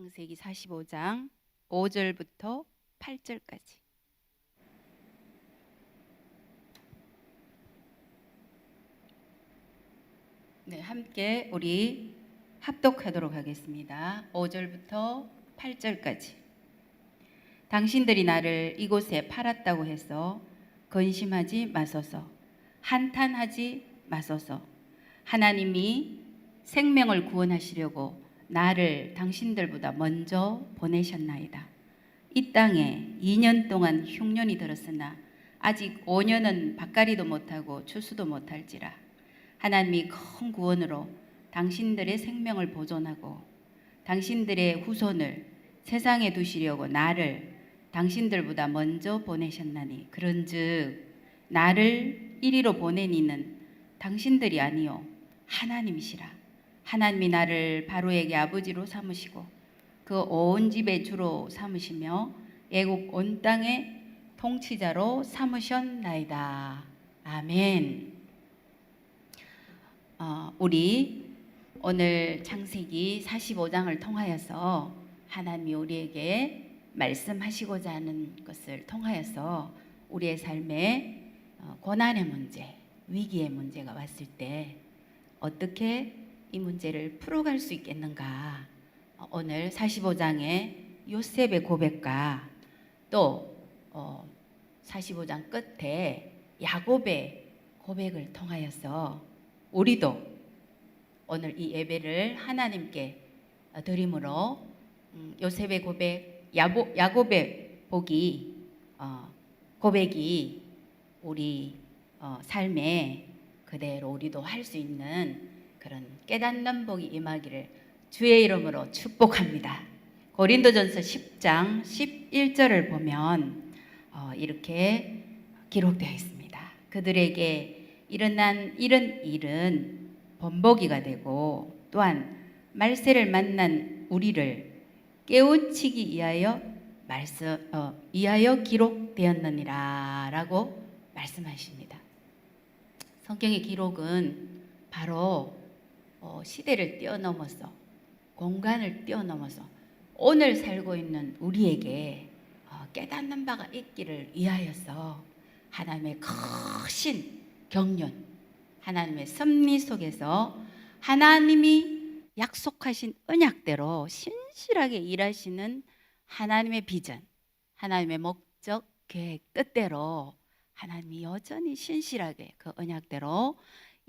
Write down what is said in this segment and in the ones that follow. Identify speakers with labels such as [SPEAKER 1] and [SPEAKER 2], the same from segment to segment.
[SPEAKER 1] 창세기 45장 5절부터 8절까지. 네, 함께 우리 합독하도록 하겠습니다. 5절부터 8절까지. 당신들이 나를 이곳에 팔았다고 해서 근심하지 마소서. 한탄하지 마소서. 하나님이 생명을 구원하시려고 나를 당신들보다 먼저 보내셨나이다. 이 땅에 2년 동안 흉년이 들었으나 아직 5년은 밭갈이도 못하고 추수도 못할지라. 하나님이 큰 구원으로 당신들의 생명을 보존하고 당신들의 후손을 세상에 두시려고 나를 당신들보다 먼저 보내셨나니, 그런즉 나를 이리로 보낸 이는 당신들이 아니요 하나님이시라. 하나님이 나를 바로에게 아버지로 삼으시고 그 온 집의 주로 삼으시며 애국 온 땅의 통치자로 삼으셨나이다. 아멘. 우리 오늘 창세기 45장을 통하여서 하나님이 우리에게 말씀하시고자 하는 것을 통하여서 우리의 삶에 고난의 문제, 위기의 문제가 왔을 때 어떻게 이 문제를 풀어갈 수 있겠는가? 오늘 45장의 요셉의 고백과 또 45장 끝에 야곱의 고백을 통하여서 우리도 오늘 이 예배를 하나님께 드림으로 요셉의 고백, 야곱의 고백이 우리 삶에 그대로 우리도 할 수 있는 그런 깨닫는 복이 임하기를 주의 이름으로 축복합니다. 고린도전서 10장 11절을 보면 이렇게 기록되어 있습니다. 그들에게 일어난 이런 일은 본보기가 되고 또한 말세를 만난 우리를 깨우치기 위하여 기록되었느니라 라고 말씀하십니다. 성경의 기록은 바로 시대를 뛰어넘어서, 공간을 뛰어넘어서 오늘 살고 있는 우리에게 깨닫는 바가 있기를 위하여서 하나님의 크신 경륜, 하나님의 섭리 속에서 하나님이 약속하신 언약대로 신실하게 일하시는 하나님의 비전, 하나님의 목적, 계획, 뜻대로 하나님이 여전히 신실하게 그 언약대로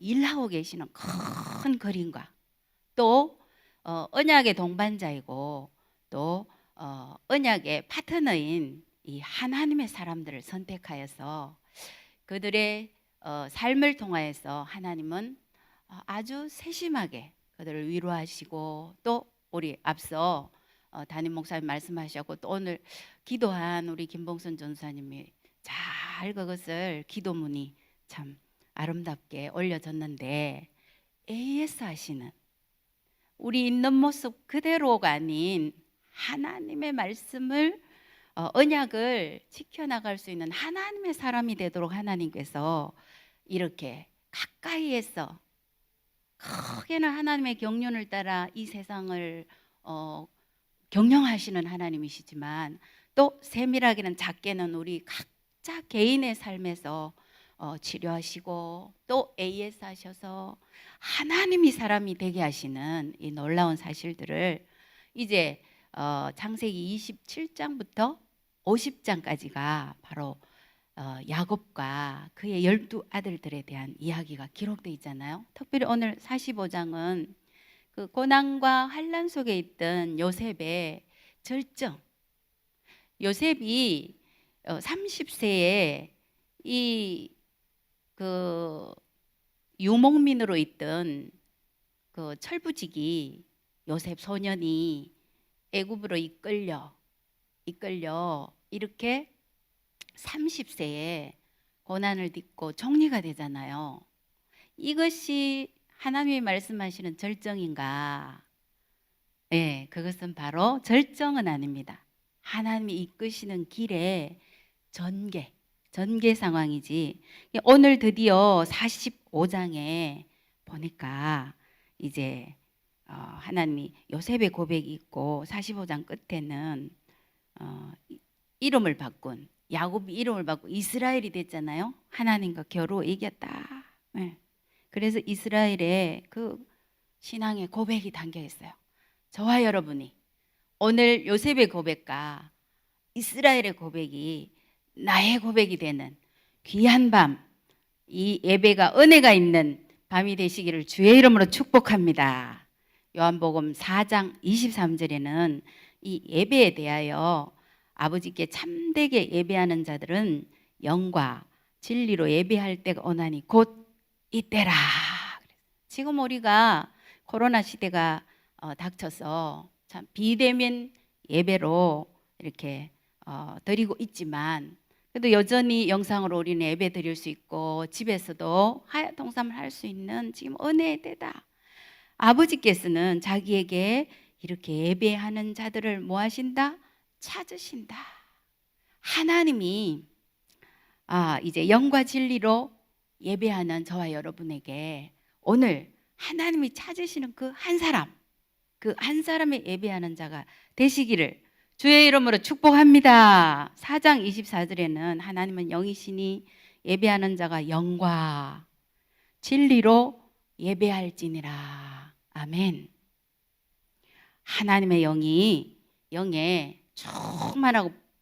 [SPEAKER 1] 일하고 계시는 큰 그림과 또 언약의 동반자이고 또 언약의 파트너인 이 하나님의 사람들을 선택하여서 그들의 삶을 통하여서 하나님은 아주 세심하게 그들을 위로하시고 또 우리 앞서 담임 목사님 말씀하셨고 또 오늘 기도한 우리 김봉선 전사님이 잘 그것을 기도문이 참 아름답게 올려졌는데, AS 하시는 우리 있는 모습 그대로가 아닌 하나님의 말씀을 언약을 지켜나갈 수 있는 하나님의 사람이 되도록 하나님께서 이렇게 가까이에서 크게는 하나님의 경륜을 따라 이 세상을 경영하시는 하나님이시지만 또 세밀하게는 작게는 우리 각자 개인의 삶에서 치료하시고 또 AS 하셔서 하나님이 사람이 되게 하시는 이 놀라운 사실들을 이제 창세기 27장부터 50장까지가 바로 야곱과 그의 12아들들에 대한 이야기가 기록되어 있잖아요. 특별히 오늘 45장은 그 고난과 환난 속에 있던 요셉의 절정, 요셉이 30세에 그 유목민으로 있던 그 철부직이 요셉 소년이 애굽으로 이끌려 이렇게 30세에 고난을 딛고 총리가 되잖아요. 이것이 하나님이 말씀하시는 절정인가? 네, 그것은 바로 절정은 아닙니다. 하나님이 이끄시는 길에 전개 상황이지. 오늘 드디어 45장에 보니까 이제 하나님이 요셉의 고백이 있고 45장 끝에는 이름을 바꾼 야곱이 이름을 바꾸고 이스라엘이 됐잖아요. 하나님과 겨루 이겼다. 네. 그래서 이스라엘의 그 신앙의 고백이 담겨 있어요. 저와 여러분이 오늘 요셉의 고백과 이스라엘의 고백이 나의 고백이 되는 귀한 밤, 이 예배가 은혜가 있는 밤이 되시기를 주의 이름으로 축복합니다. 요한복음 4장 23절에는 이 예배에 대하여 아버지께 참되게 예배하는 자들은 영과 진리로 예배할 때가 오나니 곧 이때라. 지금 우리가 코로나 시대가 닥쳐서 참 비대면 예배로 이렇게 드리고 있지만 그래도 여전히 영상으로 우리는 예배 드릴 수 있고 집에서도 동참을 할 수 있는 지금 은혜의 때다. 아버지께서는 자기에게 이렇게 예배하는 자들을 뭐 하신다? 찾으신다. 하나님이 이제 영과 진리로 예배하는 저와 여러분에게 오늘 하나님이 찾으시는 그 한 사람, 그 한 사람의 예배하는 자가 되시기를 주의 이름으로 축복합니다. 4장 24절에는 하나님은 영이시니 예배하는 자가 영과 진리로 예배할지니라. 아멘. 하나님의 영에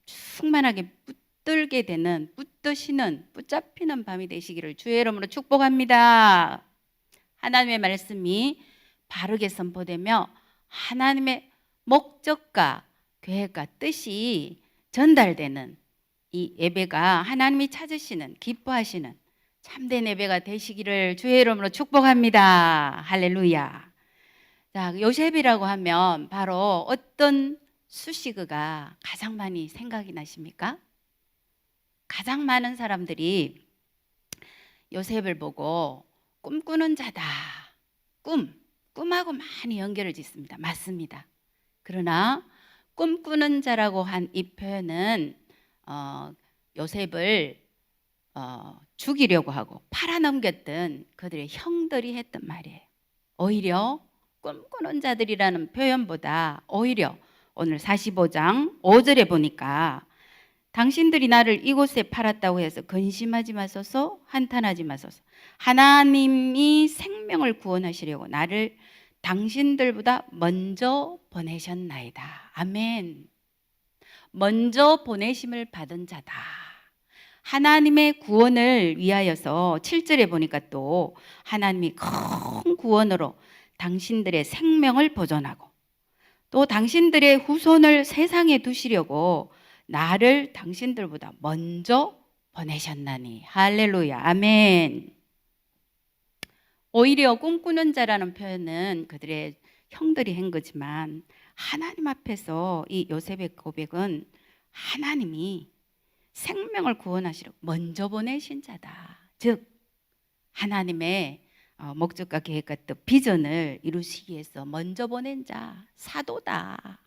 [SPEAKER 1] 충만하게 붙들게 되는, 붙잡히는 밤이 되시기를 주의 이름으로 축복합니다. 하나님의 말씀이 바르게 선포되며 하나님의 목적과 계획과 뜻이 전달되는 이 예배가 하나님이 찾으시는, 기뻐하시는 참된 예배가 되시기를 주의 이름으로 축복합니다. 할렐루야. 자, 요셉이라고 하면 바로 어떤 수식어가 가장 많이 생각이 나십니까? 가장 많은 사람들이 요셉을 보고 꿈꾸는 자다. 꿈하고 많이 연결을 짓습니다. 맞습니다. 그러나 꿈꾸는 자라고 한 이 표현은 요셉을 죽이려고 하고 팔아넘겼던 그들의 형들이 했던 말이에요. 오히려 꿈꾸는 자들이라는 표현보다 오히려 오늘 45장 5절에 보니까 당신들이 나를 이곳에 팔았다고 해서 근심하지 마소서, 한탄하지 마소서. 하나님이 생명을 구원하시려고 나를 당신들보다 먼저 보내셨나이다. 아멘. 먼저 보내심을 받은 자다. 하나님의 구원을 위하여서 7절에 보니까 또 하나님이 큰 구원으로 당신들의 생명을 보존하고 또 당신들의 후손을 세상에 두시려고 나를 당신들보다 먼저 보내셨나니. 할렐루야. 아멘. 오히려 꿈꾸는 자라는 표현은 그들의 형들이 한 거지만 하나님 앞에서 이 요셉의 고백은 하나님이 생명을 구원하시려 먼저 보내신 자다. 즉 하나님의 목적과 계획과 뜻, 비전을 이루시기 위해서 먼저 보낸 자, 사도다.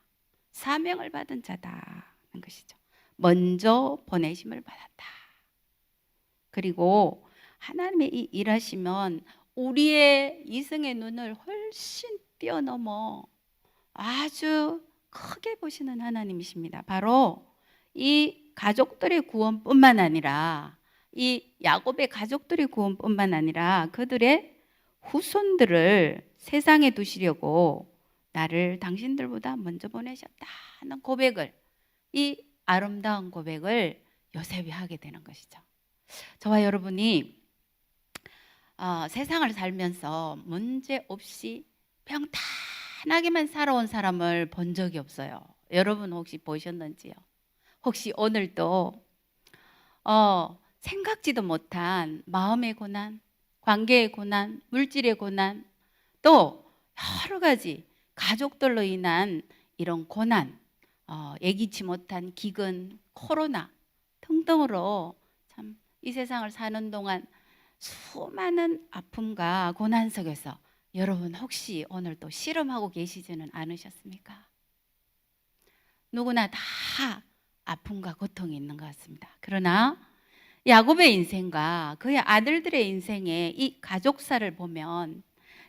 [SPEAKER 1] 사명을 받은 자다 하는 것이죠. 먼저 보내심을 받았다. 그리고 하나님의 이 일하시면 우리의 이성의 눈을 훨씬 뛰어넘어 아주 크게 보시는 하나님이십니다. 바로 이 가족들의 구원뿐만 아니라 이 야곱의 가족들의 구원뿐만 아니라 그들의 후손들을 세상에 두시려고 나를 당신들보다 먼저 보내셨다 하는 고백을, 이 아름다운 고백을 요셉이 하게 되는 것이죠. 저와 여러분이 세상을 살면서 문제 없이 평탄하게만 살아온 사람을 본 적이 없어요. 여러분 혹시 보셨는지요? 혹시 오늘도 생각지도 못한 마음의 고난, 관계의 고난, 물질의 고난, 또 여러 가지 가족들로 인한 이런 고난, 예기치 못한 기근, 코로나 등등으로 참 이 세상을 사는 동안 수많은 아픔과 고난 속에서 여러분 혹시 오늘 또 실험하고 계시지는 않으셨습니까? 누구나 다 아픔과 고통이 있는 것 같습니다. 그러나 야곱의 인생과 그의 아들들의 인생의 이 가족사를 보면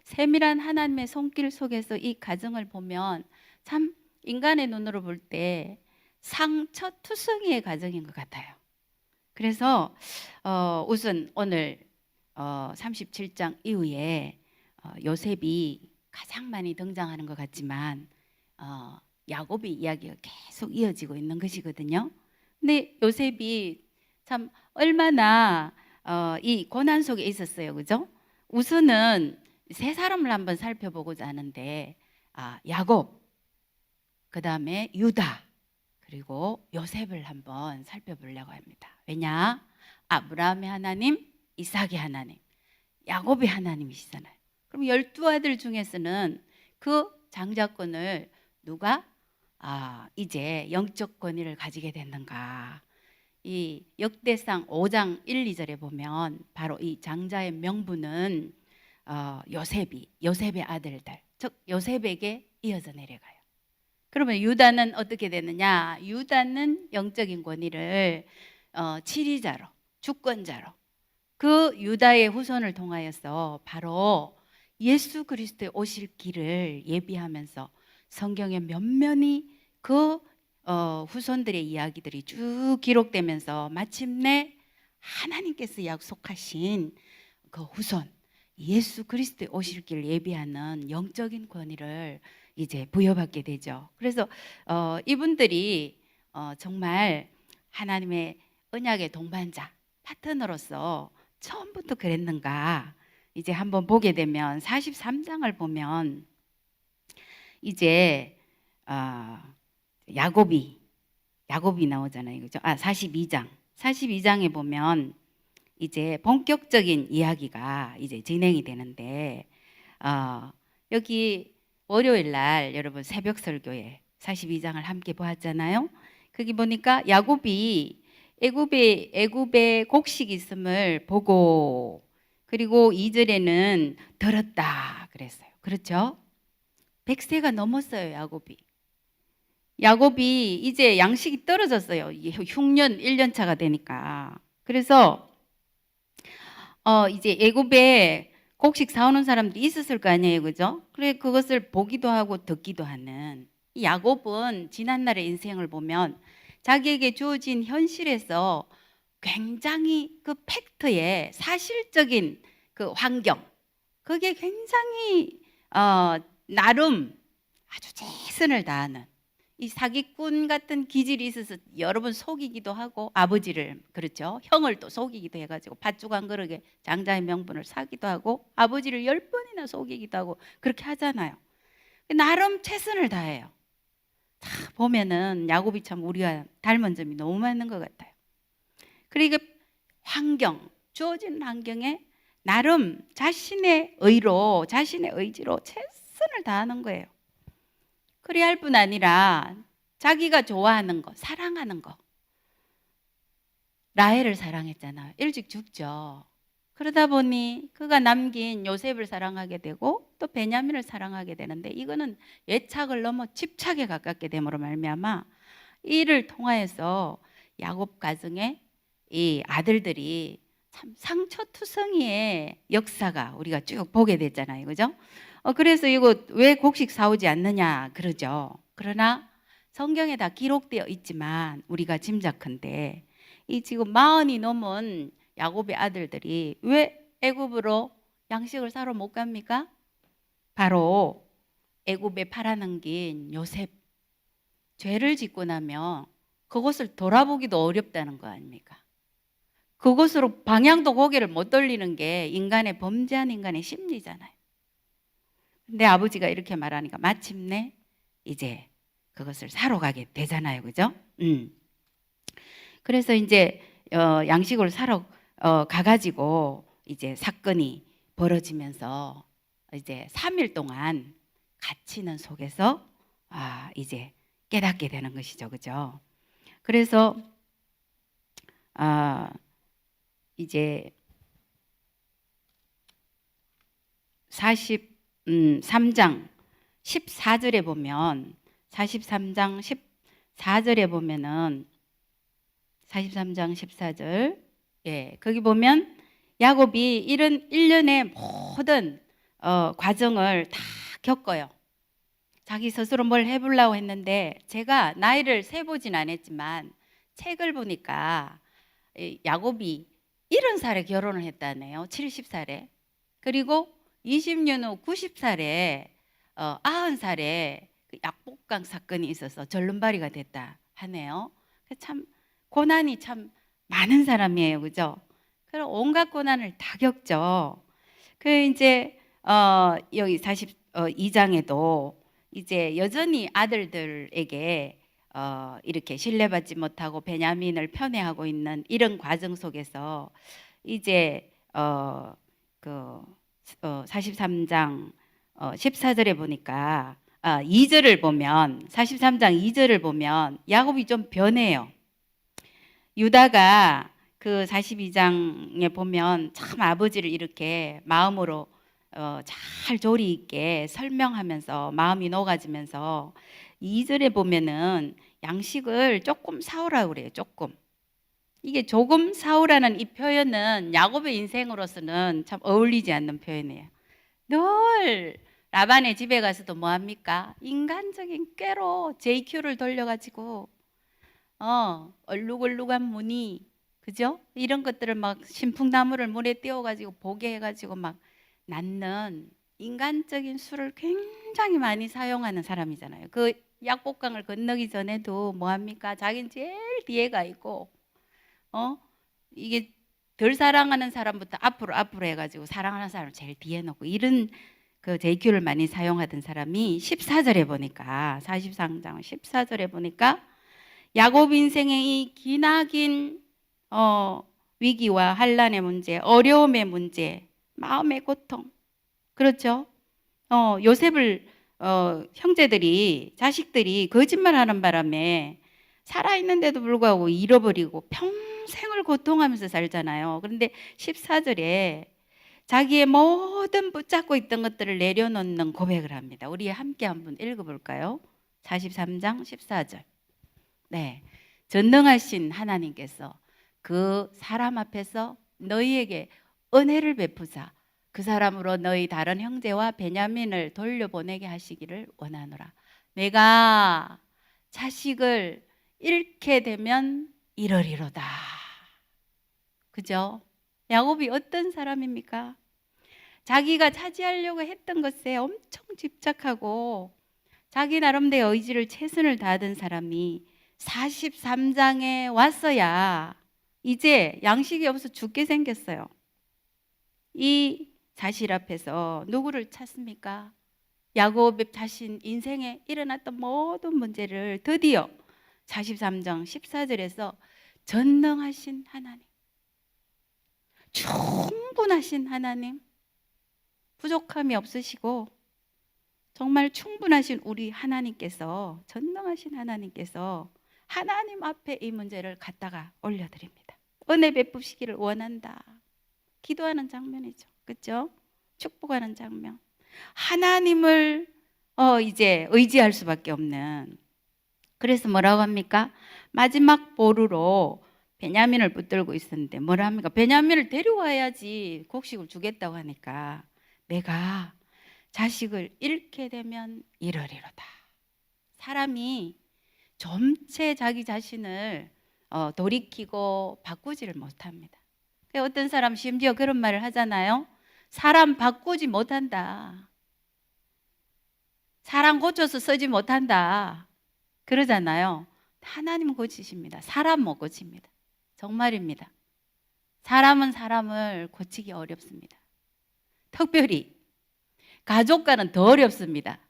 [SPEAKER 1] 세밀한 하나님의 손길 속에서 이 가정을 보면 참 인간의 눈으로 볼 때 상처투성이의 가정인 것 같아요. 그래서 우선 오늘 37장 이후에 요셉이 가장 많이 등장하는 것 같지만 야곱의 이야기가 계속 이어지고 있는 것이거든요. 근데 요셉이 참 얼마나 이 고난 속에 있었어요, 그죠? 우선은 세 사람을 한번 살펴보고자 하는데 야곱, 그 다음에 유다, 그리고 요셉을 한번 살펴보려고 합니다. 왜냐? 아브라함의 하나님, 이삭의 하나님, 야곱의 하나님이시잖아요. 그럼 12아들 중에서는 그 장자권을 누가 이제 영적 권위를 가지게 됐는가? 이 역대상 5장 1, 2절에 보면 바로 이 장자의 명분은 요셉의 아들들, 즉 요셉에게 이어져 내려가요. 그러면 유다는 어떻게 되느냐? 유다는 영적인 권위를 지리자로, 주권자로 그 유다의 후손을 통하여서 바로 예수 그리스도의 오실 길을 예비하면서 성경에 면면히 그 후손들의 이야기들이 쭉 기록되면서 마침내 하나님께서 약속하신 그 후손 예수 그리스도의 오실 길을 예비하는 영적인 권위를 이제 부여받게 되죠. 그래서 이분들이 정말 하나님의 언약의 동반자, 파트너로서 처음부터 그랬는가? 이제 한번 보게 되면 43장을 보면 이제 야곱이 나오잖아요, 그죠? 42장에 보면 이제 본격적인 이야기가 이제 진행이 되는데 여기 월요일 날 여러분 새벽 설교에 42장을 함께 보았잖아요. 거기 보니까 야곱이 애굽에 곡식이 있음을 보고 그리고 2절에는 들었다 그랬어요. 그렇죠? 100세가 넘었어요, 야곱이 이제 양식이 떨어졌어요. 흉년 1년 차가 되니까. 그래서 이제 애굽에 곡식 사오는 사람들이 있었을 거 아니에요, 그죠? 그래 그것을 보기도 하고 듣기도 하는 이 야곱은 지난날의 인생을 보면 자기에게 주어진 현실에서 굉장히 그 팩트에 사실적인 그 환경 그게 굉장히 나름 아주 최선을 다하는 이 사기꾼 같은 기질이 있어서 여러 번 속이기도 하고 아버지를 그렇죠 형을 또 속이기도 해가지고 팥죽 한 그릇에 장자의 명분을 사기도 하고 아버지를 10번이나 속이기도 하고 그렇게 하잖아요. 나름 최선을 다해요. 다 보면은 야곱이 참 우리가 닮은 점이 너무 많은 것 같아요. 그리고 주어진 환경에 나름 자신의 의로 자신의 의지로 최선을 다하는 거예요. 그리 할 뿐 아니라 자기가 좋아하는 거, 사랑하는 거. 라헬을 사랑했잖아요. 일찍 죽죠. 그러다 보니 그가 남긴 요셉을 사랑하게 되고 또 베냐민을 사랑하게 되는데 이거는 애착을 넘어 집착에 가깝게 됨으로 말미암아 이를 통하여서 야곱 가정의 이 아들들이 참 상처투성이의 역사가 우리가 쭉 보게 됐잖아요. 그죠? 그래서 이거 왜 곡식 사오지 않느냐 그러죠. 그러나 성경에 다 기록되어 있지만 우리가 짐작컨대 이 지금 40이 넘은 야곱의 아들들이 왜 애굽으로 양식을 사러 못 갑니까? 바로 애굽에 팔아넘긴 요셉 죄를 짓고 나면 그것을 돌아보기도 어렵다는 거 아닙니까? 그것으로 방향도 고개를 못 돌리는 게 인간의 범죄한 인간의 심리잖아요. 근데 아버지가 이렇게 말하니까 마침내 이제 그것을 사러 가게 되잖아요. 그죠? 그래서 이제 양식을 사러 가가지고 이제 사건이 벌어지면서 이제 3일 동안 갇히는 속에서 이제 깨닫게 되는 것이죠. 그죠? 그래서 이제 43장 14절에 보면 43장 14절에 보면은 43장 14절 거기 보면 야곱이 이런 일련의 모든 과정을 다 겪어요. 자기 스스로 뭘 해보려고 했는데 제가 나이를 세보진 않았지만 책을 보니까 야곱이 70살에 결혼을 했다네요. 70살에. 그리고 20년 후 90살에 90살에 그 약복강 사건이 있어서 절름발이가 됐다 하네요. 참 고난이 참 많은 사람이에요. 그죠? 그럼 온갖 고난을 다 겪죠. 그 이제 여기 42장에도 이제 여전히 아들들에게 이렇게 신뢰받지 못하고 베냐민을 편애하고 있는 이런 과정 속에서 이제 그 43장 14절에 보니까 2절을 보면 43장 2절을 보면 야곱이 좀 변해요. 유다가 그 42장에 보면 참 아버지를 이렇게 마음으로 잘 조리 있게 설명하면서 마음이 녹아지면서 2절에 보면은 양식을 조금 사오라고 그래요. 조금. 이게 조금 사오라는 이 표현은 야곱의 인생으로서는 참 어울리지 않는 표현이에요. 늘 라반의 집에 가서도 뭐합니까? 인간적인 꾀로 JQ를 돌려가지고 얼룩얼룩한 무늬, 그죠? 이런 것들을 막 신풍나무를 물에 띄워가지고 보게 해가지고 막 낳는 인간적인 수를 굉장히 많이 사용하는 사람이잖아요. 그 약복강을 건너기 전에도 뭐합니까? 자기는 제일 뒤에 가 있고 이게 덜 사랑하는 사람부터 앞으로 해가지고 사랑하는 사람을 제일 뒤에 놓고 이런 그 JQ를 많이 사용하던 사람이 14절에 보니까 43장 14절에 보니까 야곱 인생의 이 기나긴 위기와 환란의 문제, 어려움의 문제, 마음의 고통, 그렇죠? 요셉을 형제들이 자식들이 거짓말하는 바람에 살아있는데도 불구하고 잃어버리고 평생을 고통하면서 살잖아요. 그런데 14절에 자기의 모든 붙잡고 있던 것들을 내려놓는 고백을 합니다. 우리 함께 한번 읽어볼까요? 43장 14절. 네, 전능하신 하나님께서 그 사람 앞에서 너희에게 은혜를 베푸사 그 사람으로 너희 다른 형제와 베냐민을 돌려보내게 하시기를 원하노라. 내가 자식을 잃게 되면 이러리로다. 그죠? 야곱이 어떤 사람입니까? 자기가 차지하려고 했던 것에 엄청 집착하고 자기 나름대로 의지를 최선을 다하던 사람이 43장에 왔어야 이제 양식이 없어 죽게 생겼어요. 이 사실 앞에서 누구를 찾습니까? 야곱의 자신 인생에 일어났던 모든 문제를 드디어 43장 14절에서 전능하신 하나님, 충분하신 하나님, 부족함이 없으시고 정말 충분하신 우리 하나님께서, 전능하신 하나님께서 하나님 앞에 이 문제를 갖다가 올려드립니다. 은혜 베푸시기를 원한다. 기도하는 장면이죠. 그렇죠? 축복하는 장면. 하나님을 이제 의지할 수밖에 없는. 그래서 뭐라고 합니까? 마지막 보루로 베냐민을 붙들고 있었는데 뭐라 합니까? 베냐민을 데려와야지 곡식을 주겠다고 하니까 내가 자식을 잃게 되면 이러리로다. 사람이 점체 자기 자신을 돌이키고 바꾸지를 못합니다. 어떤 사람 심지어 그런 말을 하잖아요. 사람 바꾸지 못한다. 사람 고쳐서 쓰지 못한다. 그러잖아요. 하나님 고치십니다. 사람 못 고칩니다. 정말입니다. 사람은 사람을 고치기 어렵습니다. 특별히 가족과는 더 어렵습니다.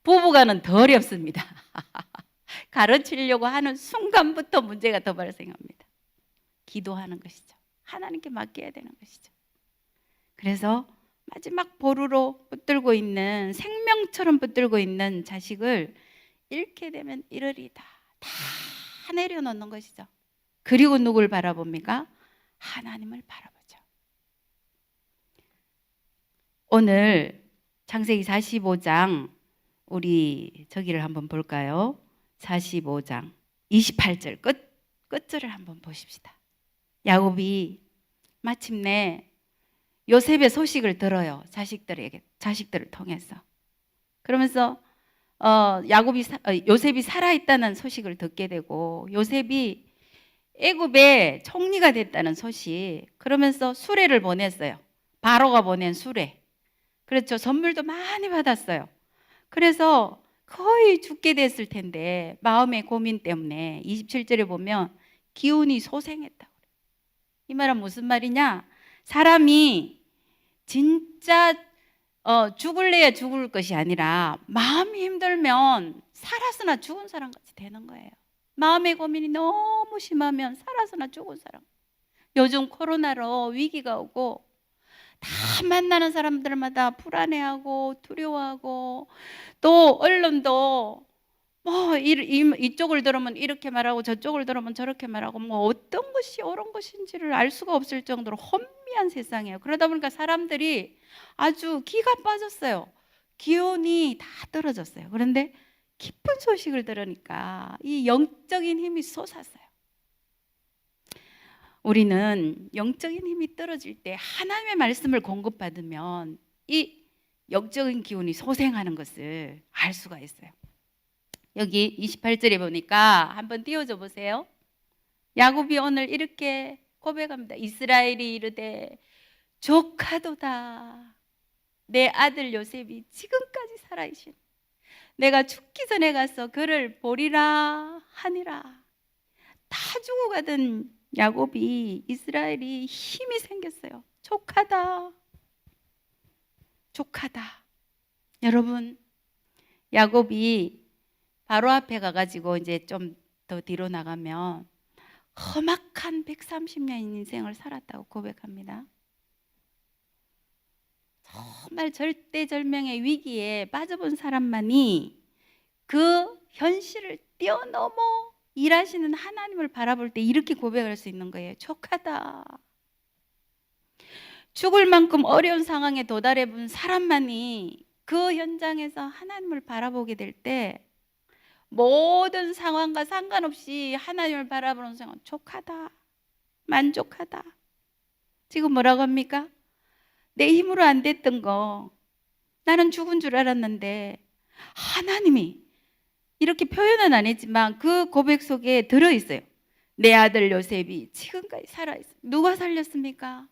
[SPEAKER 1] 부부과는 더 어렵습니다. 가르치려고 하는 순간부터 문제가 더 발생합니다. 기도하는 것이죠. 하나님께 맡겨야 되는 것이죠. 그래서 마지막 보루로 붙들고 있는, 생명처럼 붙들고 있는 자식을 잃게 되면 이러리다. 다 내려놓는 것이죠. 그리고 누굴 바라봅니까? 하나님을 바라보죠. 오늘 창세기 45장 우리 저기를 한번 볼까요? 45장 28절 끝절을 한번 보십시다. 야곱이 마침내 요셉의 소식을 들어요. 자식들을 통해서. 그러면서 요셉이 살아있다는 소식을 듣게 되고, 요셉이 애굽의 총리가 됐다는 소식. 그러면서 수레를 보냈어요. 바로가 보낸 수레. 그렇죠. 선물도 많이 받았어요. 그래서 거의 죽게 됐을 텐데 마음의 고민 때문에 27절에 보면 기운이 소생했다고. 이 말은 무슨 말이냐? 사람이 진짜 죽을래야 죽을 것이 아니라 마음이 힘들면 살았으나 죽은 사람 같이 되는 거예요. 마음의 고민이 너무 심하면 살았으나 죽은 사람. 요즘 코로나로 위기가 오고 다 만나는 사람들마다 불안해하고 두려워하고, 또 언론도 뭐 이쪽을 들으면 이렇게 말하고 저쪽을 들으면 저렇게 말하고, 뭐 어떤 것이 옳은 것인지를 알 수가 없을 정도로 혼미한 세상이에요. 그러다 보니까 사람들이 아주 기가 빠졌어요. 기운이 다 떨어졌어요. 그런데 기쁜 소식을 들으니까 이 영적인 힘이 솟았어요. 우리는 영적인 힘이 떨어질 때 하나님의 말씀을 공급받으면 이 영적인 기운이 소생하는 것을 알 수가 있어요. 여기 28절에 보니까 한번 띄워줘 보세요. 야곱이 오늘 이렇게 고백합니다. 이스라엘이 이르되 조카도다. 내 아들 요셉이 지금까지 살아있신, 내가 죽기 전에 가서 그를 보리라 하니라. 다 죽어가던 야곱이, 이스라엘이 힘이 생겼어요. 조카다. 조카다. 여러분, 야곱이 바로 앞에 가가지고 이제 좀 더 뒤로 나가면 험악한 130년 인생을 살았다고 고백합니다. 정말 절대절명의 위기에 빠져본 사람만이 그 현실을 뛰어넘어 일하시는 하나님을 바라볼 때 이렇게 고백할 수 있는 거예요. 조카다. 죽을 만큼 어려운 상황에 도달해 본 사람만이 그 현장에서 하나님을 바라보게 될 때 모든 상황과 상관없이 하나님을 바라보는 생각, 족하다, 만족하다. 지금 뭐라고 합니까? 내 힘으로 안 됐던 거, 나는 죽은 줄 알았는데 하나님이, 이렇게 표현은 안 했지만 그 고백 속에 들어있어요. 내 아들 요셉이 지금까지 살아있어요. 누가 살렸습니까?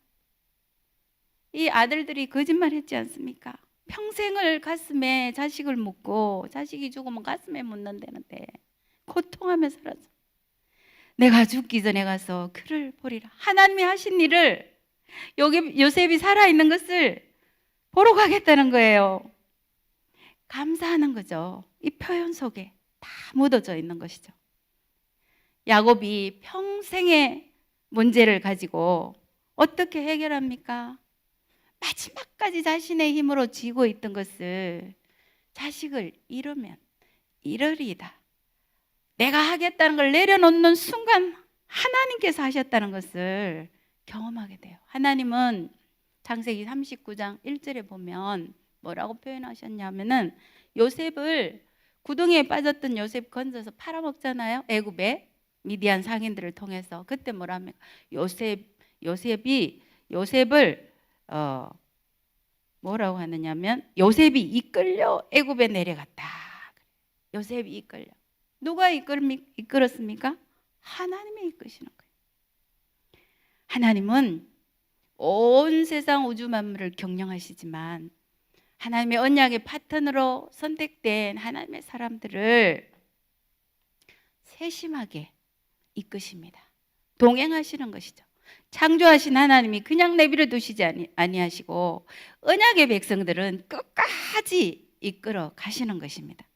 [SPEAKER 1] 이 아들들이 거짓말 했지 않습니까? 평생을 가슴에 자식을 묻고 자식이 죽으면 가슴에 묻는다는데 고통하며 살았어. 내가 죽기 전에 가서 그를 보리라. 하나님이 하신 일을, 여기 요셉이 살아있는 것을 보러 가겠다는 거예요. 감사하는 거죠. 이 표현 속에 다 묻어져 있는 것이죠. 야곱이 평생의 문제를 가지고 어떻게 해결합니까? 마지막까지 자신의 힘으로 쥐고 있던 것을 자식을 잃으면 이러리이다. 내가 하겠다는 걸 내려놓는 순간 하나님께서 하셨다는 것을 경험하게 돼요. 하나님은 창세기 39장 1절에 보면 뭐라고 표현하셨냐면은, 요셉을, 구덩이에 빠졌던 요셉 건져서 팔아먹잖아요. 애굽에 미디안 상인들을 통해서. 그때 뭐라 합니까? 요셉을 뭐라고 하느냐면, 요셉이 이끌려 애굽에 내려갔다. 요셉이 이끌려. 누가 이끌었습니까? 하나님이 이끄시는 거예요. 하나님은 온 세상 우주 만물을 경영하시지만 하나님의 언약의 파트너로 선택된 하나님의 사람들을 세심하게 이끄십니다. 동행하시는 것이죠. 창조하신 하나님이 그냥 내버려 두시지 아니하시고 언약의 백성들은 끝까지 이끌어 가시는 것입니다.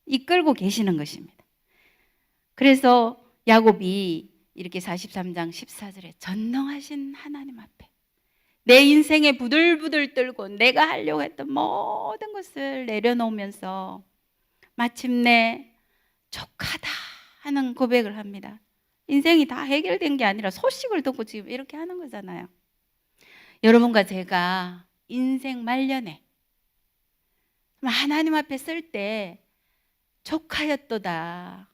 [SPEAKER 1] 이끌고 계시는 것입니다. 그래서 야곱이 이렇게 43장 14절에 전능하신 하나님 앞에 내 인생에 부들부들 떨고 내가 하려고 했던 모든 것을 내려놓으면서 마침내 족하다 하는 고백을 합니다. 인생이 다 해결된 게 아니라 소식을 듣고 지금 이렇게 하는 거잖아요. 여러분과 제가 인생 말년에 하나님 앞에 쓸 때 족하였도다.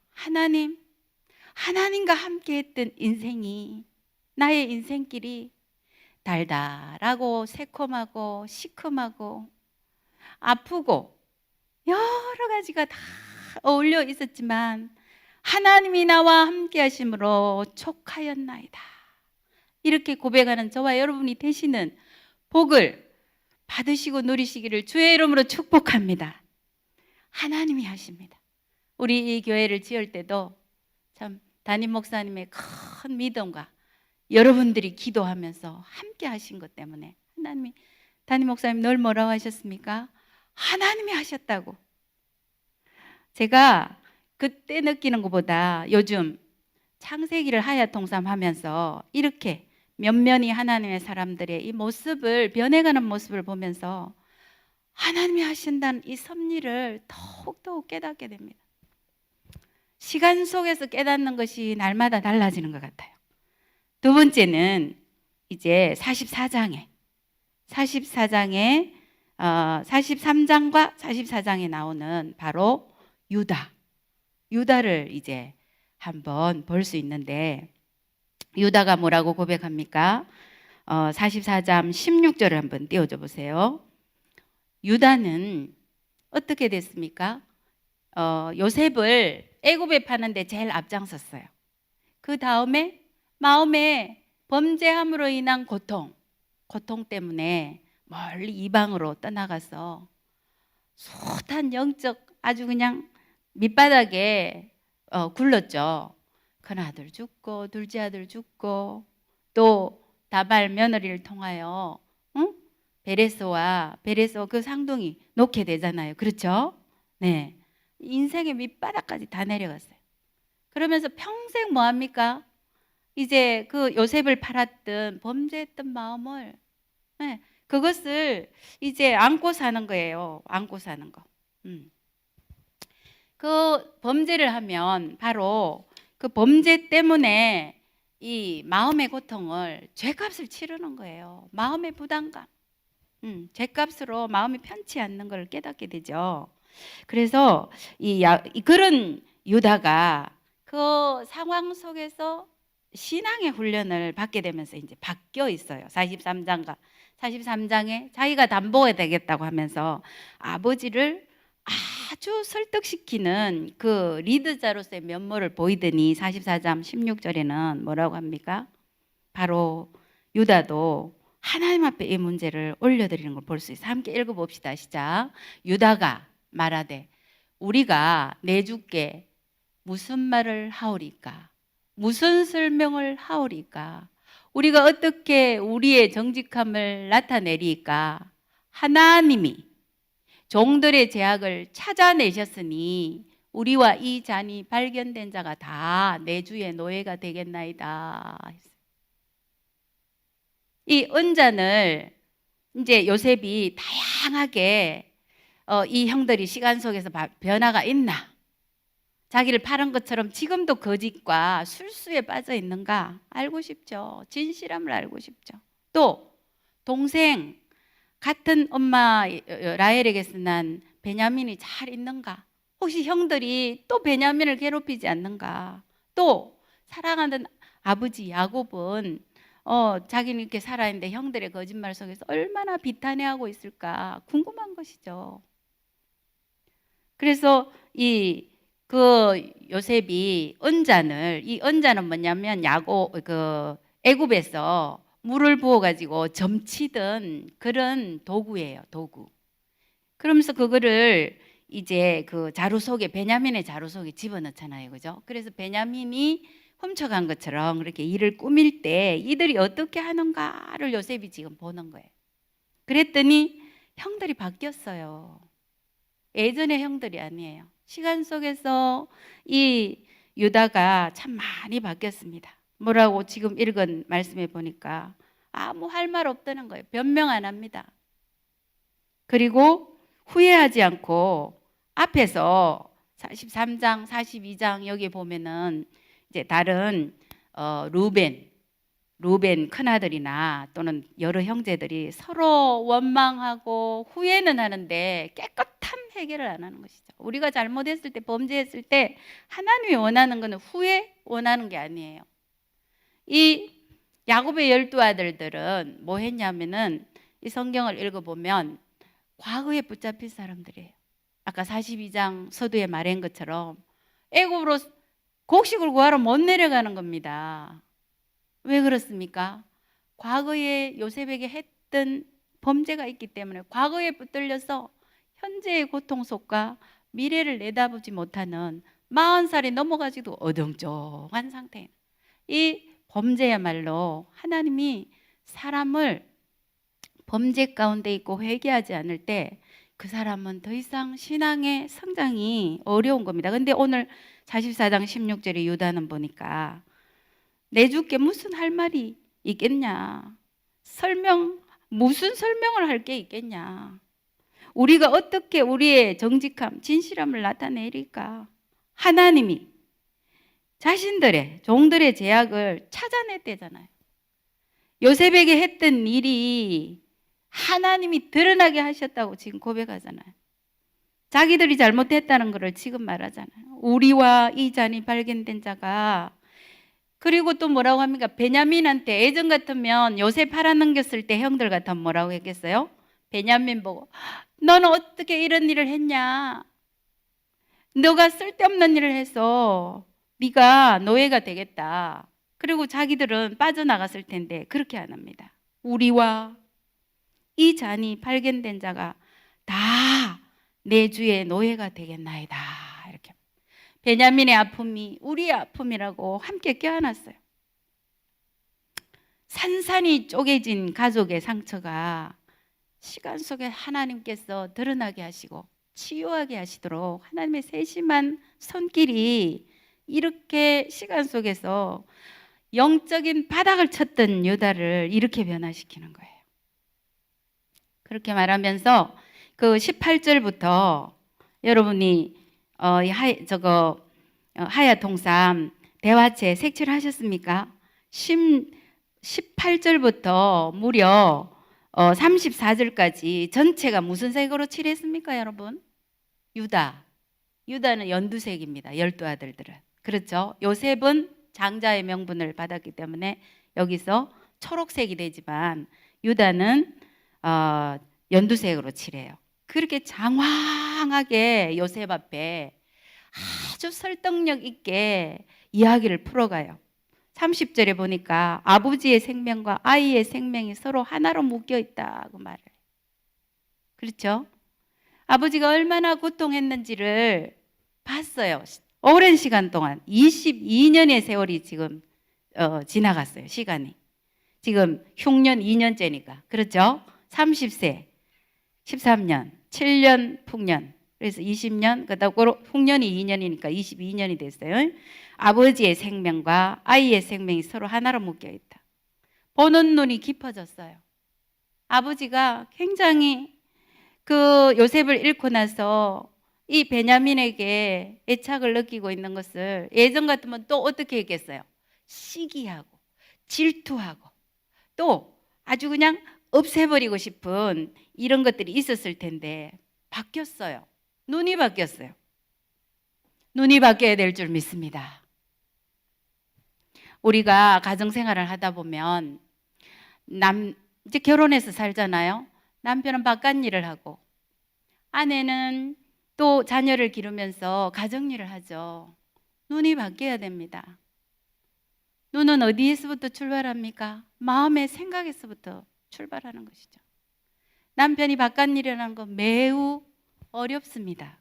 [SPEAKER 1] 하나님과 함께 했던 인생이, 나의 인생길이 달달하고 새콤하고 시큼하고 아프고 여러 가지가 다 어울려 있었지만 하나님이 나와 함께 하심으로 족하였나이다. 이렇게 고백하는 저와 여러분이 되시는 복을 받으시고 누리시기를 주의 이름으로 축복합니다. 하나님이 하십니다. 우리 이 교회를 지을 때도 참 담임 목사님의 큰 믿음과 여러분들이 기도하면서 함께 하신 것 때문에 하나님이, 담임 목사님 늘 뭐라고 하셨습니까? 하나님이 하셨다고. 제가 그때 느끼는 것보다 요즘 창세기를 하야통삼 하면서 이렇게 면면이 하나님의 사람들의 이 모습을, 변해가는 모습을 보면서 하나님이 하신다는 이 섭리를 더욱더욱 깨닫게 됩니다. 시간 속에서 깨닫는 것이 날마다 달라지는 것 같아요. 두 번째는 이제 44장에 43장과 44장에 나오는 바로 유다를 이제 한번 볼 수 있는데, 유다가 뭐라고 고백합니까? 44장 16절을 한번 띄워줘 보세요. 유다는 어떻게 됐습니까? 요셉을 애굽에 파는데 제일 앞장섰어요. 그 다음에 마음에 범죄함으로 인한 고통 때문에 멀리 이방으로 떠나가서 숱한 영적 아주 그냥 밑바닥에 굴렀죠. 큰아들 죽고 둘째 아들 죽고 또 다발 며느리를 통하여 베레스와 그 상동이 놓게 되잖아요. 그렇죠? 네, 인생의 밑바닥까지 다 내려갔어요. 그러면서 평생 뭐합니까? 이제 그 요셉을 팔았던 범죄했던 마음을, 네, 그것을 이제 안고 사는 거예요. 안고 사는 거. 그 범죄를 하면 바로 그 범죄 때문에 이 마음의 고통을, 죄값을 치르는 거예요. 마음의 부담감, 죄값으로 마음이 편치 않는 걸 깨닫게 되죠. 그래서 그런 유다가 그 상황 속에서 신앙의 훈련을 받게 되면서 이제 바뀌어 있어요. 43장에 자기가 담보가 되겠다고 하면서 아버지를 아주 설득시키는 그 리더자로서의 면모를 보이더니 44장 16절에는 뭐라고 합니까? 바로 유다도 하나님 앞에 이 문제를 올려드리는 걸 볼 수 있어요. 함께 읽어봅시다. 시작. 유다가 말하되 우리가 내 주께 무슨 말을 하오리까? 무슨 설명을 하오리까? 우리가 어떻게 우리의 정직함을 나타내리까? 하나님이 종들의 죄악을 찾아내셨으니 우리와 이 잔이 발견된 자가 다 내 주의 노예가 되겠나이다. 이 은잔을 이제 요셉이 다양하게 이 형들이 시간 속에서 변화가 있나? 자기를 팔은 것처럼 지금도 거짓과 술수에 빠져 있는가 알고 싶죠. 진실함을 알고 싶죠. 또 동생 같은 엄마 라헬에게서 난 베냐민이 잘 있는가? 혹시 형들이 또 베냐민을 괴롭히지 않는가? 또 사랑하는 아버지 야곱은 자기는 이렇게 살아있는데 형들의 거짓말 속에서 얼마나 비탄해하고 있을까 궁금한 것이죠. 그래서 그 요셉이 이 은잔은 뭐냐면 애굽에서 물을 부어가지고 점치던 그런 도구예요, 도구. 그러면서 그거를 이제 그 베냐민의 자루 속에 집어넣잖아요, 그죠? 그래서 베냐민이 훔쳐간 것처럼 그렇게 일을 꾸밀 때 이들이 어떻게 하는가를 요셉이 지금 보는 거예요. 그랬더니 형들이 바뀌었어요. 예전의 형들이 아니에요. 시간 속에서 이 유다가 참 많이 바뀌었습니다. 뭐라고 지금 읽은 말씀에 보니까 아무 할 말 없다는 거예요. 변명 안 합니다. 그리고 후회하지 않고 앞에서 43장, 42장 여기 보면은 이제 다른 루벤 큰아들이나 또는 여러 형제들이 서로 원망하고 후회는 하는데 깨끗한 해결을 안 하는 것이죠. 우리가 잘못했을 때, 범죄했을 때 하나님이 원하는 것은 후회 원하는 게 아니에요. 이 야곱의 12아들들은 뭐 했냐면은 이 성경을 읽어보면 과거에 붙잡힌 사람들이에요. 아까 42장 서두에 말한 것처럼 애굽으로 곡식을 구하러 못 내려가는 겁니다. 왜 그렇습니까? 과거에 요셉에게 했던 범죄가 있기 때문에 과거에 붙들려서 현재의 고통 속과 미래를 내다보지 못하는 40살이 넘어가지도 어정쩡한 상태예요. 이 범죄야말로 하나님이 사람을 범죄 가운데 있고 회개하지 않을 때 그 사람은 더 이상 신앙의 성장이 어려운 겁니다. 근데 오늘 44장 16절에 유다는 보니까 내 주께 무슨 할 말이 있겠냐, 무슨 설명을 할 게 있겠냐, 우리가 어떻게 우리의 정직함, 진실함을 나타내리까. 하나님이 자신들의 종들의 죄악을 찾아냈대잖아요. 요셉에게 했던 일이 하나님이 드러나게 하셨다고 지금 고백하잖아요. 자기들이 잘못했다는 것을 지금 말하잖아요. 우리와 이 잔이 발견된 자가. 그리고 또 뭐라고 합니까? 베냐민한테 예전 같으면 요셉 팔아넘겼을 때 형들 같으면 뭐라고 했겠어요? 베냐민 보고 너는 어떻게 이런 일을 했냐? 너가 쓸데없는 일을 해서 네가 노예가 되겠다. 그리고 자기들은 빠져나갔을 텐데 그렇게 안 합니다. 우리와 이 잔이 발견된 자가 다 내 주의 노예가 되겠나이다. 이렇게 베냐민의 아픔이 우리의 아픔이라고 함께 껴안았어요. 산산이 쪼개진 가족의 상처가 시간 속에 하나님께서 드러나게 하시고 치유하게 하시도록 하나님의 세심한 손길이 이렇게 시간 속에서 영적인 바닥을 쳤던 유다를 이렇게 변화시키는 거예요. 그렇게 말하면서 그 18절부터 여러분이 하야통삼 대화체 색칠을 하셨습니까? 18절부터 무려 34절까지 전체가 무슨 색으로 칠했습니까, 여러분? 유다는 연두색입니다. 12아들들은. 그렇죠? 요셉은 장자의 명분을 받았기 때문에 여기서 초록색이 되지만 유다는 연두색으로 칠해요. 그렇게 장황하게 요셉 앞에 아주 설득력 있게 이야기를 풀어가요. 30절에 보니까 아버지의 생명과 아이의 생명이 서로 하나로 묶여 있다고 말을 해요. 그렇죠? 아버지가 얼마나 고통했는지를 봤어요. 오랜 시간 동안 22년의 세월이 지금 지나갔어요. 시간이. 지금 흉년 2년째니까. 그렇죠? 30세, 13년, 7년 풍년. 그래서 20년, 그다음에 흉년이 2년이니까 22년이 됐어요. 아버지의 생명과 아이의 생명이 서로 하나로 묶여 있다. 보는 눈이 깊어졌어요. 아버지가 굉장히 그 요셉을 잃고 나서 이 베냐민에게 애착을 느끼고 있는 것을 예전 같으면 또 어떻게 했겠어요? 시기하고 질투하고 또 아주 그냥 없애버리고 싶은 이런 것들이 있었을 텐데 바뀌었어요. 눈이 바뀌었어요. 눈이 바뀌어야 될 줄 믿습니다. 우리가 가정생활을 하다 보면 이제 결혼해서 살잖아요. 남편은 바깥 일을 하고 아내는 또 자녀를 기르면서 가정일을 하죠. 눈이 바뀌어야 됩니다. 눈은 어디에서부터 출발합니까? 마음의 생각에서부터 출발하는 것이죠. 남편이 바깥 일을 하는 건 매우 어렵습니다.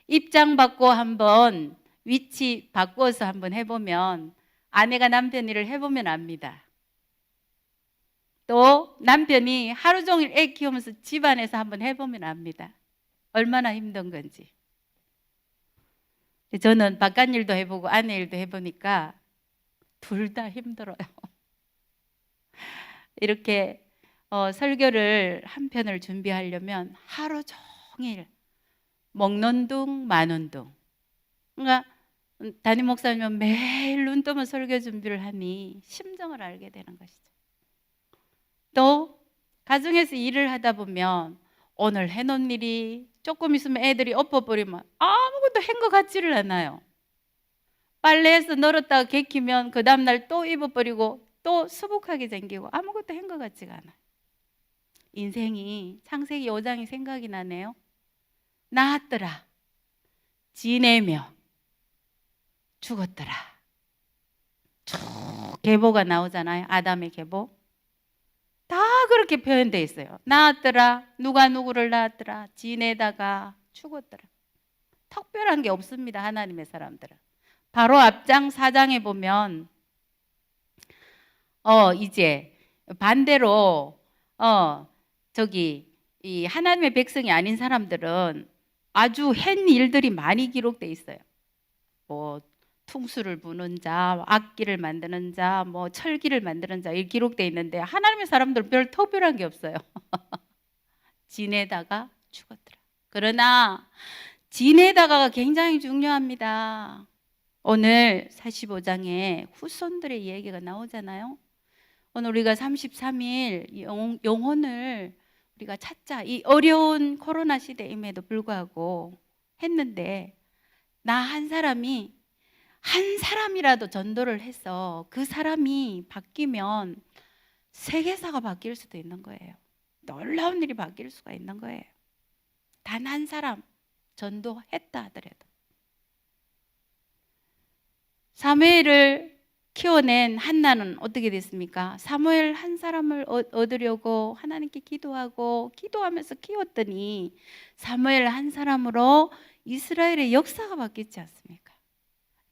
[SPEAKER 1] 입장 바꿔 한번 위치 바꿔서 한번 해보면 아내가 남편 일을 해보면 압니다. 또 남편이 하루 종일 애 키우면서 집안에서 한번 해보면 압니다. 얼마나 힘든 건지. 저는 바깥 일도 해보고 아내 일도 해보니까 둘 다 힘들어요. 이렇게 설교를 한 편을 준비하려면 하루 종일 먹는 둥 마는 둥. 그러니까 담임 목사님은 매일 눈 뜨면 설교 준비를 하니 심정을 알게 되는 것이죠. 또 가정에서 일을 하다 보면 오늘 해놓은 일이 조금 있으면 애들이 엎어버리면 아무것도 한 것 같지를 않아요. 빨래해서 널었다가 개키면 그 다음날 또 입어버리고 또 수북하게 생기고 아무것도 한 것 같지가 않아요. 인생이 창세기 5장이 생각이 나네요. 낳았더라, 지내며 죽었더라. 쭉 계보가 나오잖아요. 아담의 계보. 다 그렇게 표현되어 있어요. 낳았더라, 누가 누구를 낳았더라, 지내다가 죽었더라. 특별한 게 없습니다. 하나님의 사람들은. 바로 앞장 4장에 보면 이제 반대로 이 하나님의 백성이 아닌 사람들은 아주 한 일들이 많이 기록돼 있어요. 뭐 퉁수를 부는 자, 악기를 만드는 자, 뭐 철기를 만드는 자, 이렇게 기록돼 있는데 하나님의 사람들은 별 특별한 게 없어요. 지내다가 죽었더라. 그러나 지내다가가 굉장히 중요합니다. 오늘 45장에 후손들의 이야기가 나오잖아요. 오늘 우리가 33일 영혼을 우리가 찾자, 이 어려운 코로나 시대임에도 불구하고 했는데, 나 한 사람이라도 전도를 해서 그 사람이 바뀌면 세계사가 바뀔 수도 있는 거예요. 놀라운 일이 바뀔 수가 있는 거예요. 단 한 사람 전도했다 하더라도. 사무엘을 키워낸 한나는 어떻게 됐습니까? 사무엘 한 사람을 얻으려고 하나님께 기도하면서 키웠더니 사무엘 한 사람으로 이스라엘의 역사가 바뀌지 않습니까?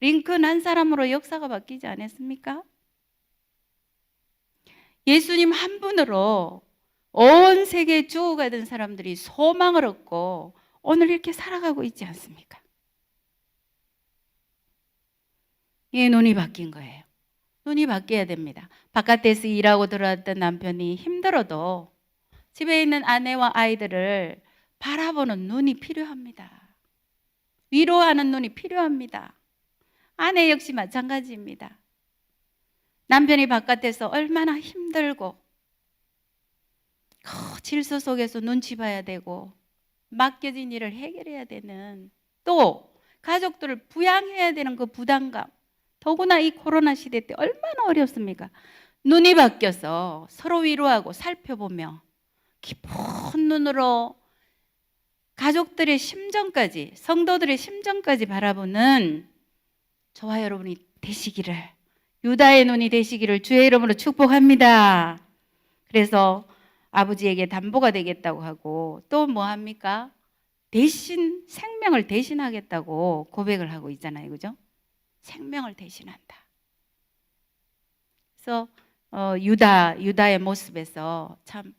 [SPEAKER 1] 링컨 한 사람으로 역사가 바뀌지 않았습니까? 예수님 한 분으로 온 세계에 죽어가던 사람들이 소망을 얻고 오늘 이렇게 살아가고 있지 않습니까? 예, 눈이 바뀐 거예요. 눈이 바뀌어야 됩니다. 바깥에서 일하고 들어왔던 남편이 힘들어도 집에 있는 아내와 아이들을 바라보는 눈이 필요합니다. 위로하는 눈이 필요합니다. 아내 역시 마찬가지입니다. 남편이 바깥에서 얼마나 힘들고 질서 속에서 눈치 봐야 되고 맡겨진 일을 해결해야 되는, 또 가족들을 부양해야 되는 그 부담감, 더구나 이 코로나 시대 때 얼마나 어렵습니까? 눈이 바뀌어서 서로 위로하고 살펴보며 깊은 눈으로 가족들의 심정까지, 성도들의 심정까지 바라보는 저와 여러분이 되시기를, 유다의 눈이 되시기를 주의 이름으로 축복합니다. 그래서 아버지에게 담보가 되겠다고 하고 또 뭐 합니까? 대신 생명을 대신하겠다고 고백을 하고 있잖아요. 그죠? 생명을 대신한다. 그래서 유다의 모습에서 참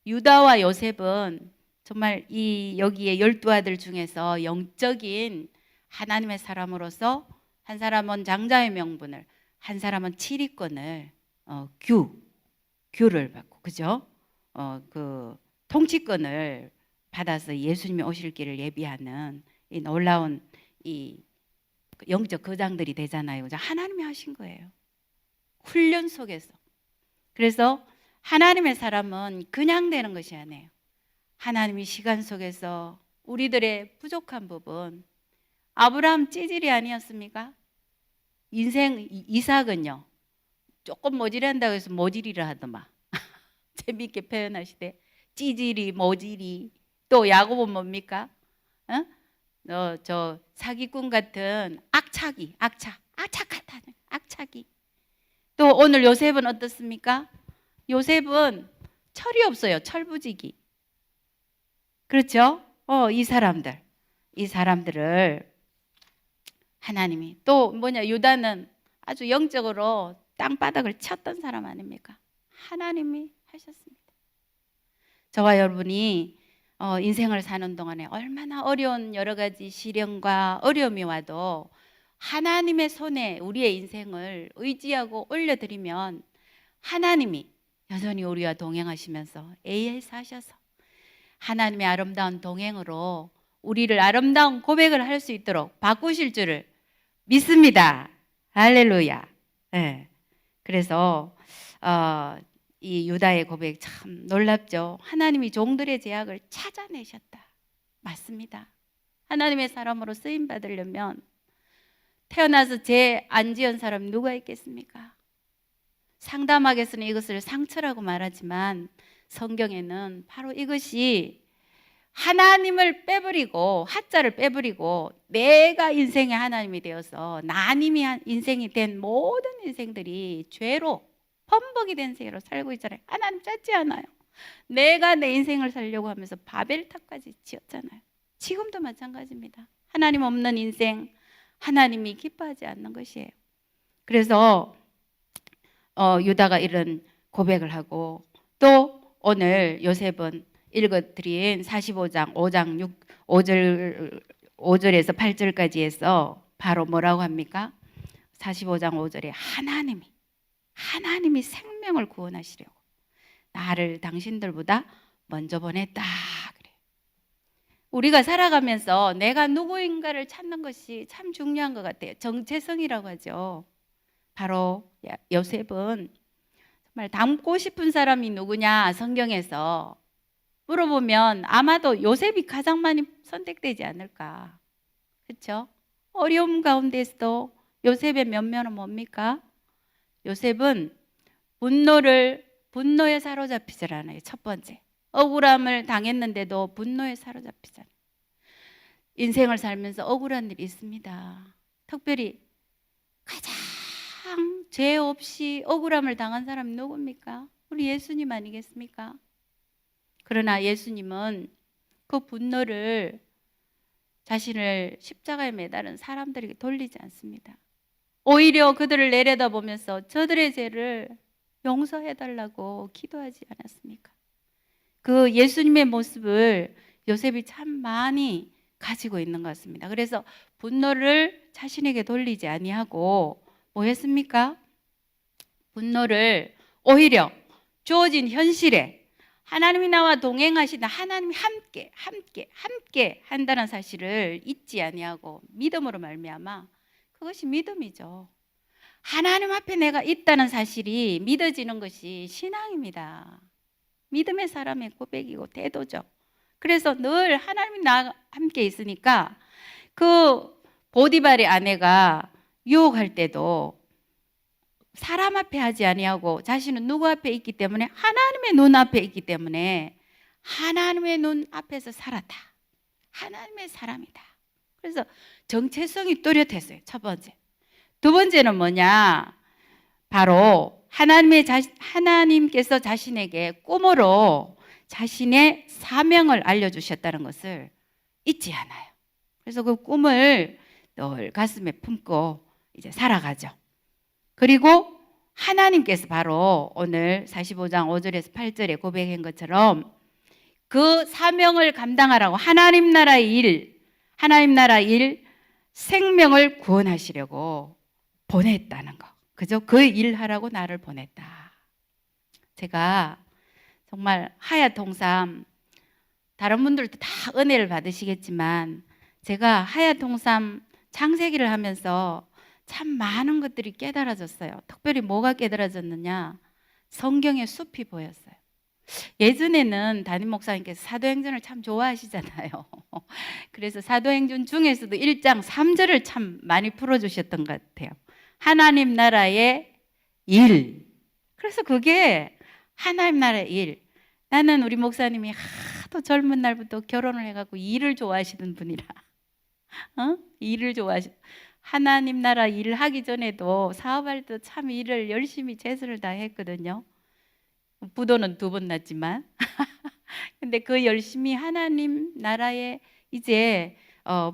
[SPEAKER 1] 유다와 요셉은 정말 여기에 12아들 중에서 영적인 하나님의 사람으로서, 한 사람은 장자의 명분을, 한 사람은 치리권을, 규를 받고, 그죠? 그 통치권을 받아서 예수님이 오실 길을 예비하는 이 놀라운 이 영적 거장들이 되잖아요. 그죠? 하나님이 하신 거예요. 훈련 속에서. 그래서 하나님의 사람은 그냥 되는 것이 아니에요. 하나님이 시간 속에서 우리들의 부족한 부분, 아브라함 찌질이 아니었습니까? 인생 이삭은요, 조금 모질한다고 해서 모질이라 하더만. 재미있게 표현하시되 찌질이, 모질이. 또 야곱은 뭡니까? 저 사기꾼 같은 악착하다는 악착이. 또 오늘 요셉은 어떻습니까? 요셉은 철이 없어요. 철부지기. 그렇죠? 이 사람들을 하나님이, 또 유다는 아주 영적으로 땅바닥을 쳤던 사람 아닙니까? 하나님이 하셨습니다. 저와 여러분이 인생을 사는 동안에 얼마나 어려운 여러 가지 시련과 어려움이 와도 하나님의 손에 우리의 인생을 의지하고 올려드리면 하나님이 여전히 우리와 동행하시면서 AS 하셔서 하나님의 아름다운 동행으로 우리를 아름다운 고백을 할 수 있도록 바꾸실 줄을 믿습니다. 할렐루야. 네. 그래서 이 유다의 고백 참 놀랍죠. 하나님이 종들의 죄악을 찾아내셨다. 맞습니다. 하나님의 사람으로 쓰임 받으려면 태어나서 죄 안 지은 사람 누가 있겠습니까? 상담학에서는 이것을 상처라고 말하지만 성경에는 바로 이것이 하나님을 빼버리고 하자를 빼버리고 내가 인생의 하나님이 되어서 나님이 인생이 된 모든 인생들이 죄로 범벅이 된 세계로 살고 있잖아요. 하나님 찾지 않아요. 내가 내 인생을 살려고 하면서 바벨탑까지 지었잖아요. 지금도 마찬가지입니다. 하나님 없는 인생, 하나님이 기뻐하지 않는 것이에요. 그래서 유다가 이런 고백을 하고, 또 오늘 요셉은 읽어드린 45장 5절에서 8절까지 해서 바로 뭐라고 합니까? 45장 5절에 하나님이 생명을 구원하시려고 나를 당신들보다 먼저 보냈다 그래요. 우리가 살아가면서 내가 누구인가를 찾는 것이 참 중요한 것 같아요. 정체성이라고 하죠. 바로 요셉은 정말 닮고 싶은 사람이 누구냐 성경에서 물어보면 아마도 요셉이 가장 많이 선택되지 않을까. 그렇죠? 어려움 가운데서도 요셉의 면면은 뭡니까? 요셉은 분노에 사로잡히질 않아요. 첫 번째, 억울함을 당했는데도 분노에 사로잡히잖아요. 인생을 살면서 억울한 일이 있습니다. 특별히 가장 죄 없이 억울함을 당한 사람이 누굽니까? 우리 예수님 아니겠습니까? 그러나 예수님은 그 분노를 자신을 십자가에 매달은 사람들에게 돌리지 않습니다. 오히려 그들을 내려다보면서 저들의 죄를 용서해달라고 기도하지 않았습니까? 그 예수님의 모습을 요셉이 참 많이 가지고 있는 것 같습니다. 그래서 분노를 자신에게 돌리지 아니하고 뭐 했습니까? 분노를 오히려 주어진 현실에 하나님이 나와 동행하시는 하나님이 함께 한다는 사실을 잊지 아니하고 믿음으로 말미암아, 그것이 믿음이죠. 하나님 앞에 내가 있다는 사실이 믿어지는 것이 신앙입니다. 믿음의 사람의 고백이고 태도죠. 그래서 늘 하나님이 나와 함께 있으니까 그 보디발의 아내가 유혹할 때도 사람 앞에 하지 아니하고 자신은 누구 앞에 있기 때문에, 하나님의 눈 앞에 있기 때문에 하나님의 눈 앞에서 살았다. 하나님의 사람이다. 그래서 정체성이 뚜렷했어요. 첫 번째. 두 번째는 뭐냐? 바로 하나님께서 자신에게 꿈으로 자신의 사명을 알려주셨다는 것을 잊지 않아요. 그래서 그 꿈을 늘 가슴에 품고 이제 살아가죠. 그리고 하나님께서 바로 오늘 45장 5절에서 8절에 고백한 것처럼 그 사명을 감당하라고 하나님 나라 일, 생명을 구원하시려고 보냈다는 거. 그죠? 그 일하라고 나를 보냈다. 제가 정말 하야통삼, 다른 분들도 다 은혜를 받으시겠지만 제가 하야통삼 창세기를 하면서 참 많은 것들이 깨달아졌어요. 특별히 뭐가 깨달아졌느냐? 성경의 숲이 보였어요. 예전에는 담임 목사님께서 사도행전을 참 좋아하시잖아요. 그래서 사도행전 중에서도 1장 3절을 참 많이 풀어주셨던 것 같아요. 하나님 나라의 일. 그래서 그게 하나님 나라의 일. 나는 우리 목사님이 하도 젊은 날부터 결혼을 해갖고 일을 좋아하시는 분이라 일을 하나님 나라 일 하기 전에도 사업할 때 참 일을 열심히 최선을 다했거든요. 부도는 2번 났지만 근데 그 열심히 하나님 나라에 이제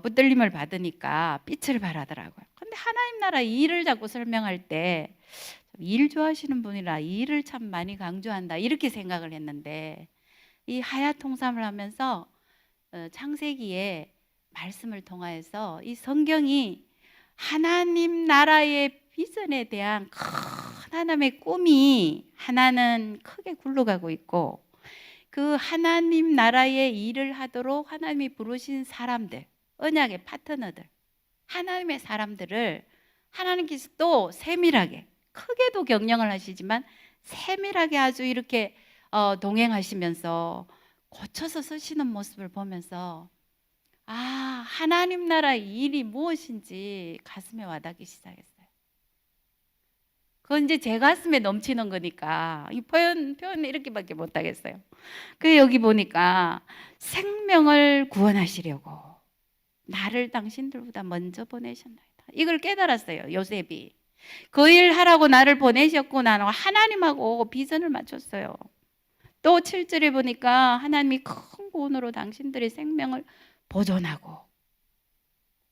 [SPEAKER 1] 붙들림을 받으니까 빛을 발하더라고요. 근데 하나님 나라 일을 자꾸 설명할 때 일 좋아하시는 분이라 일을 참 많이 강조한다 이렇게 생각을 했는데, 이 하야통삼을 하면서 창세기의 말씀을 통하여서 이 성경이 하나님 나라의 비전에 대한 큰 하나님의 꿈이 하나는 크게 굴러가고 있고, 그 하나님 나라의 일을 하도록 하나님이 부르신 사람들, 언약의 파트너들, 하나님의 사람들을 하나님께서 또 세밀하게, 크게도 경영을 하시지만 세밀하게 아주 이렇게 동행하시면서 고쳐서 쓰시는 모습을 보면서 하나님 나라의 일이 무엇인지 가슴에 와닿기 시작했어요. 그건 이제 제 가슴에 넘치는 거니까 이 표현 이렇게밖에 못 하겠어요. 그 여기 보니까 생명을 구원하시려고 나를 당신들보다 먼저 보내셨나이다. 이걸 깨달았어요, 요셉이. 그 일 하라고 나를 보내셨구나. 하나님하고 비전을 맞췄어요. 또 7절에 보니까 하나님이 큰 구원으로 당신들의 생명을 보존하고,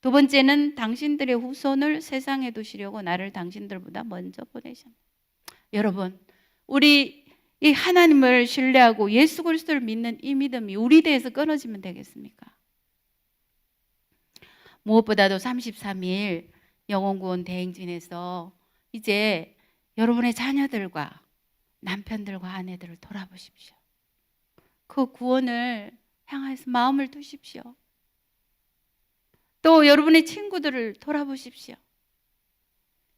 [SPEAKER 1] 두 번째는 당신들의 후손을 세상에 두시려고 나를 당신들보다 먼저 보내셨네. 여러분, 우리 이 하나님을 신뢰하고 예수 그리스도를 믿는 이 믿음이 우리 대해서 끊어지면 되겠습니까? 무엇보다도 33일 영혼구원 대행진에서 이제 여러분의 자녀들과 남편들과 아내들을 돌아보십시오. 그 구원을 향해서 마음을 두십시오. 또 여러분의 친구들을 돌아보십시오.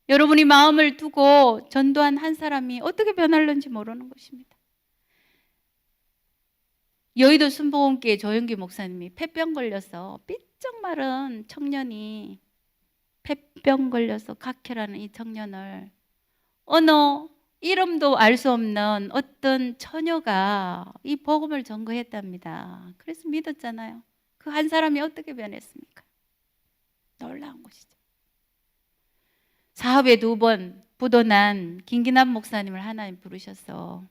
[SPEAKER 1] 여러분이 마음을 두고 전도한 한 사람이 어떻게 변할는지 모르는 것입니다. 여의도 순복음교회 조영기 목사님이 폐병 걸려서 삐쩍 마른 청년이 폐병 걸려서 각혈하는 이 청년을 어느 이름도 알 수 없는 어떤 처녀가 이 복음을 전거했답니다. 그래서 믿었잖아요. 그 한 사람이 어떻게 변했습니까? 놀라운 것이죠. 사업에 2번 부도난 김기남 목사님을 하나님 부르셔서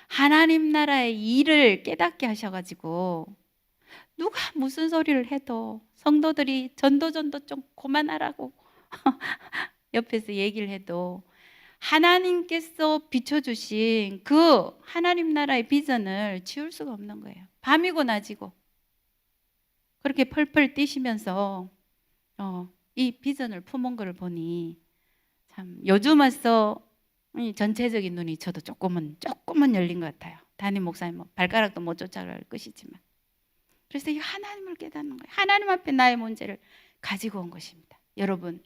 [SPEAKER 1] 하나님 나라의 일을 깨닫게 하셔가지고 누가 무슨 소리를 해도 성도들이 전도 좀 그만하라고 옆에서 얘기를 해도 하나님께서 비춰주신 그 하나님 나라의 비전을 지울 수가 없는 거예요. 밤이고 낮이고 그렇게 펄펄 뛰시면서 이 비전을 품은 걸 보니 참 요즘 와서 전체적인 눈이 저도 조금은 열린 것 같아요. 담임 목사님 발가락도 못 쫓아갈 것이지만, 그래서 이 하나님을 깨닫는 거예요. 하나님 앞에 나의 문제를 가지고 온 것입니다. 여러분,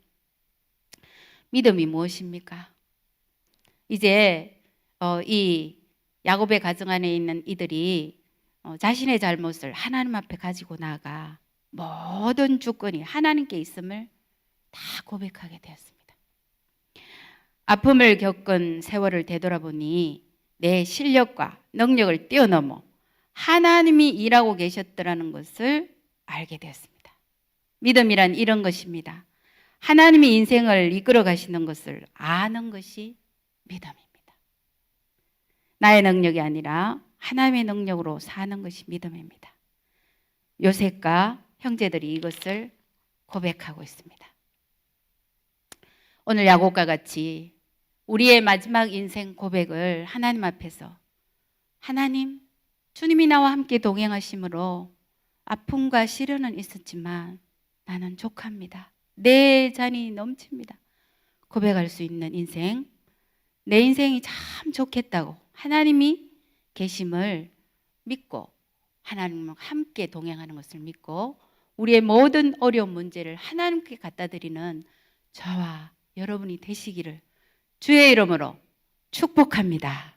[SPEAKER 1] 믿음이 무엇입니까? 이제 이 야곱의 가정 안에 있는 이들이 자신의 잘못을 하나님 앞에 가지고 나아가 모든 주권이 하나님께 있음을 다 고백하게 되었습니다. 아픔을 겪은 세월을 되돌아보니 내 실력과 능력을 뛰어넘어 하나님이 일하고 계셨더라는 것을 알게 되었습니다. 믿음이란 이런 것입니다. 하나님이 인생을 이끌어 가시는 것을 아는 것이 믿음입니다. 나의 능력이 아니라 하나님의 능력으로 사는 것이 믿음입니다. 요셉과 형제들이 이것을 고백하고 있습니다. 오늘 야곱과 같이 우리의 마지막 인생 고백을 하나님 앞에서, 하나님, 주님이 나와 함께 동행하심으로 아픔과 시련은 있었지만 나는 족합니다. 내 잔이 넘칩니다. 고백할 수 있는 인생, 내 인생이 참 좋겠다고 하나님이 계심을 믿고 하나님과 함께 동행하는 것을 믿고 우리의 모든 어려운 문제를 하나님께 갖다 드리는 저와 여러분이 되시기를 주의 이름으로 축복합니다.